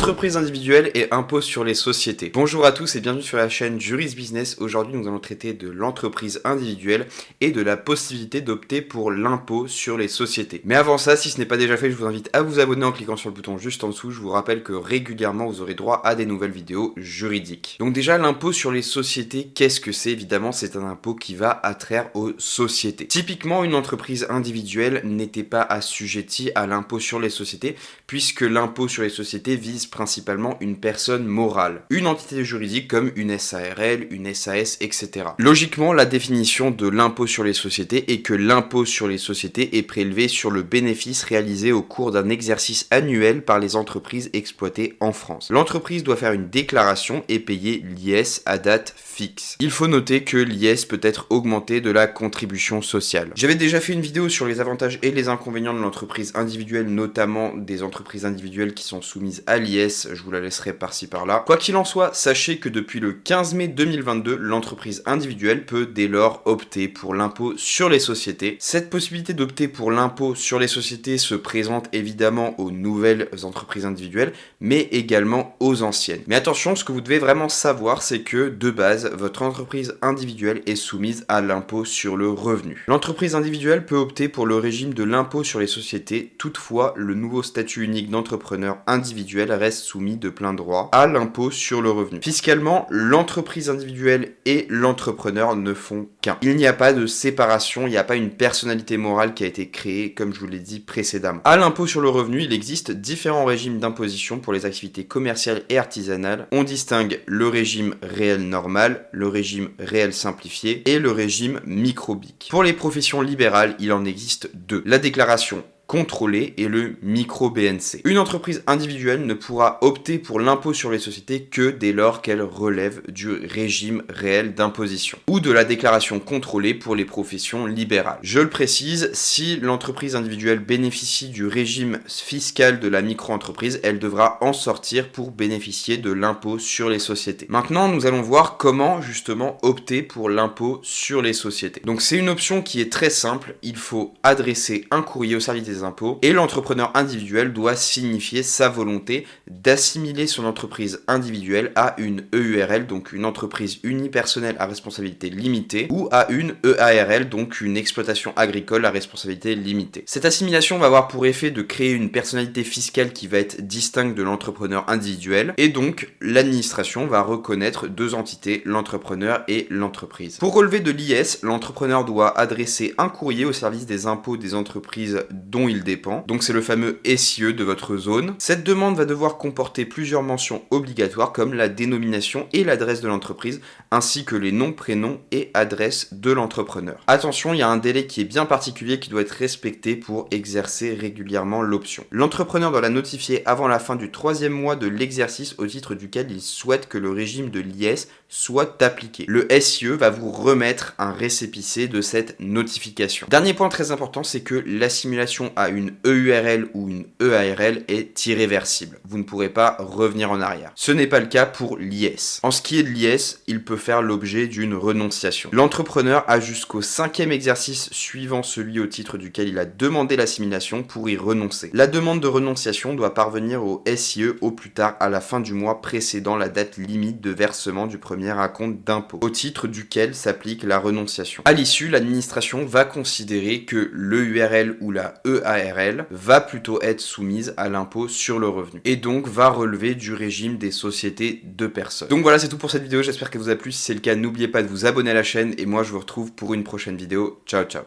Entreprise individuelle et impôt sur les sociétés. Bonjour à tous et bienvenue sur la chaîne Juris Business. Aujourd'hui, nous allons traiter de l'entreprise individuelle et de la possibilité d'opter pour l'impôt sur les sociétés. Mais avant ça, si ce n'est pas déjà fait, je vous invite à vous abonner en cliquant sur le bouton juste en dessous. Je vous rappelle que régulièrement, vous aurez droit à des nouvelles vidéos juridiques. Donc déjà, l'impôt sur les sociétés, qu'est-ce que c'est? Évidemment, c'est un impôt qui va attraire aux sociétés. Typiquement, une entreprise individuelle n'était pas assujettie à l'impôt sur les sociétés, puisque l'impôt sur les sociétés vise principalement une personne morale, une entité juridique comme une SARL, une SAS, etc. Logiquement, la définition de l'impôt sur les sociétés est que l'impôt sur les sociétés est prélevé sur le bénéfice réalisé au cours d'un exercice annuel par les entreprises exploitées en France. L'entreprise doit faire une déclaration et payer l'IS à date fixe. Il faut noter que l'IS peut être augmenté de la contribution sociale. J'avais déjà fait une vidéo sur les avantages et les inconvénients de l'entreprise individuelle, notamment des entreprises individuelles qui sont soumises à l'IS, je vous la laisserai par-ci par-là. Quoi qu'il en soit, sachez que depuis le 15 mai 2022, l'entreprise individuelle peut dès lors opter pour l'impôt sur les sociétés. Cette possibilité d'opter pour l'impôt sur les sociétés se présente évidemment aux nouvelles entreprises individuelles, mais également aux anciennes. Mais attention, ce que vous devez vraiment savoir, c'est que de base, votre entreprise individuelle est soumise à l'impôt sur le revenu. L'entreprise individuelle peut opter pour le régime de l'impôt sur les sociétés, toutefois, le nouveau statut unique d'entrepreneur individuel reste soumis de plein droit à l'impôt sur le revenu. Fiscalement, l'entreprise individuelle et l'entrepreneur ne font qu'un. Il n'y a pas de séparation, il n'y a pas une personnalité morale qui a été créée, comme je vous l'ai dit précédemment. À l'impôt sur le revenu, il existe différents régimes d'imposition pour les activités commerciales et artisanales. On distingue le régime réel normal, le régime réel simplifié et le régime micro-BIC. Pour les professions libérales, il en existe deux. La déclaration contrôlé et le micro-BNC. Une entreprise individuelle ne pourra opter pour l'impôt sur les sociétés que dès lors qu'elle relève du régime réel d'imposition ou de la déclaration contrôlée pour les professions libérales. Je le précise, si l'entreprise individuelle bénéficie du régime fiscal de la micro-entreprise, elle devra en sortir pour bénéficier de l'impôt sur les sociétés. Maintenant, nous allons voir comment justement opter pour l'impôt sur les sociétés. Donc c'est une option qui est très simple, il faut adresser un courrier au service des impôts et l'entrepreneur individuel doit signifier sa volonté d'assimiler son entreprise individuelle à une EURL, donc une entreprise unipersonnelle à responsabilité limitée, ou à une EARL, donc une exploitation agricole à responsabilité limitée. Cette assimilation va avoir pour effet de créer une personnalité fiscale qui va être distincte de l'entrepreneur individuel et donc l'administration va reconnaître deux entités, l'entrepreneur et l'entreprise. Pour relever de l'IS, l'entrepreneur doit adresser un courrier au service des impôts des entreprises dont il dépend. Donc c'est le fameux SIE de votre zone. Cette demande va devoir comporter plusieurs mentions obligatoires comme la dénomination et l'adresse de l'entreprise ainsi que les noms, prénoms et adresses de l'entrepreneur. Attention, il y a un délai qui est bien particulier qui doit être respecté pour exercer régulièrement l'option. L'entrepreneur doit la notifier avant la fin du 3e mois de l'exercice au titre duquel il souhaite que le régime de l'IS soit appliqué. Le SIE va vous remettre un récépissé de cette notification. Dernier point très important, c'est que l'assimilation à une EURL ou une EARL est irréversible. Vous ne pourrez pas revenir en arrière. Ce n'est pas le cas pour l'IS. En ce qui est de l'IS, il peut faire l'objet d'une renonciation. L'entrepreneur a jusqu'au 5e exercice suivant celui au titre duquel il a demandé l'assimilation pour y renoncer. La demande de renonciation doit parvenir au SIE au plus tard à la fin du mois précédant la date limite de versement du premier acompte d'impôt, au titre duquel s'applique la renonciation. À l'issue, l'administration va considérer que l'EURL ou la EARL va plutôt être soumise à l'impôt sur le revenu et donc va relever du régime des sociétés de personnes. Donc voilà, c'est tout pour cette vidéo, j'espère qu'elle vous a plu. Si c'est le cas, n'oubliez pas de vous abonner à la chaîne et moi je vous retrouve pour une prochaine vidéo. Ciao ciao.